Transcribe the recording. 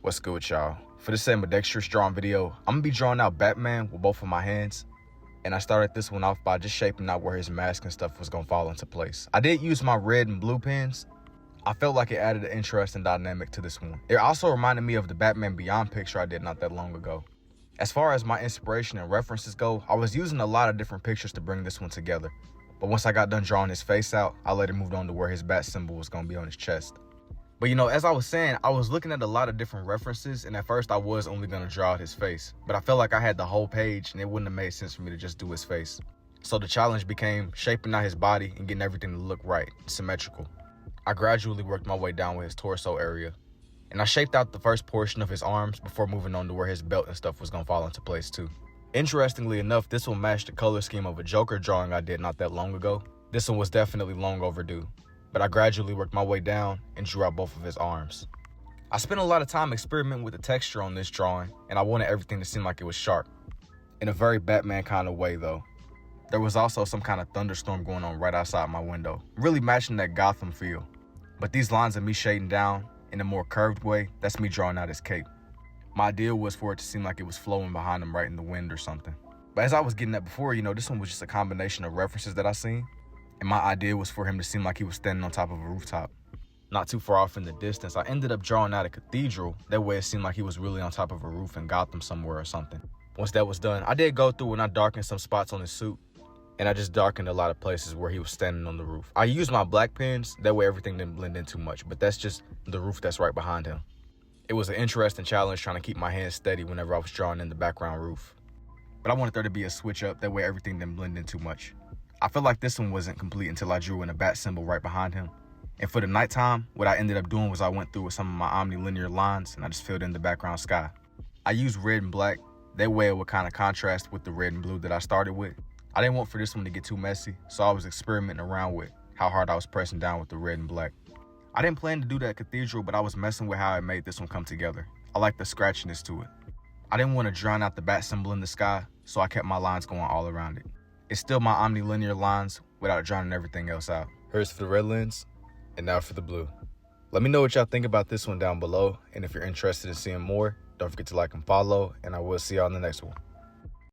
What's good with y'all? For this ambidextrous drawing video, I'm gonna be drawing out Batman with both of my hands. And I started this one off by just shaping out where his mask and stuff was gonna fall into place. I did use my red and blue pens. I felt like it added an interesting dynamic to this one. It also reminded me of the Batman Beyond picture I did not that long ago. As far as my inspiration and references go, I was using a lot of different pictures to bring this one together. But once I got done drawing his face out, I later moved on to where his bat symbol was gonna be on his chest. But as I was saying, I was looking at a lot of different references, and at first I was only gonna draw out his face. But I felt like I had the whole page and it wouldn't have made sense for me to just do his face. So the challenge became shaping out his body and getting everything to look right, symmetrical. I gradually worked my way down with his torso area, and I shaped out the first portion of his arms before moving on to where his belt and stuff was gonna fall into place too. Interestingly enough, this will match the color scheme of a Joker drawing I did not that long ago. This one was definitely long overdue, but I gradually worked my way down and drew out both of his arms. I spent a lot of time experimenting with the texture on this drawing, and I wanted everything to seem like it was sharp. In a very Batman kind of way though. There was also some kind of thunderstorm going on right outside my window, really matching that Gotham feel. But these lines of me shading down in a more curved way, that's me drawing out his cape. My idea was for it to seem like it was flowing behind him right in the wind or something. But as I was getting at before, this one was just a combination of references that I seen. And my idea was for him to seem like he was standing on top of a rooftop. Not too far off in the distance, I ended up drawing out a cathedral. That way it seemed like he was really on top of a roof in Gotham somewhere or something. Once that was done, I did go through and I darkened some spots on his suit. And I just darkened a lot of places where he was standing on the roof. I used my black pens, that way everything didn't blend in too much. But that's just the roof that's right behind him. It was an interesting challenge trying to keep my hands steady whenever I was drawing in the background roof. But I wanted there to be a switch up, that way everything didn't blend in too much. I felt like this one wasn't complete until I drew in a bat symbol right behind him. And for the nighttime, what I ended up doing was I went through with some of my omnilinear lines and I just filled in the background sky. I used red and black, that way it would kind of contrast with the red and blue that I started with. I didn't want for this one to get too messy, so I was experimenting around with how hard I was pressing down with the red and black. I didn't plan to do that cathedral, but I was messing with how I made this one come together. I like the scratchiness to it. I didn't want to drown out the bat symbol in the sky, so I kept my lines going all around it. It's still my omnilinear lines without drowning everything else out. Here's for the red lens, and now for the blue. Let me know what y'all think about this one down below, and if you're interested in seeing more, don't forget to like and follow, and I will see y'all in the next one.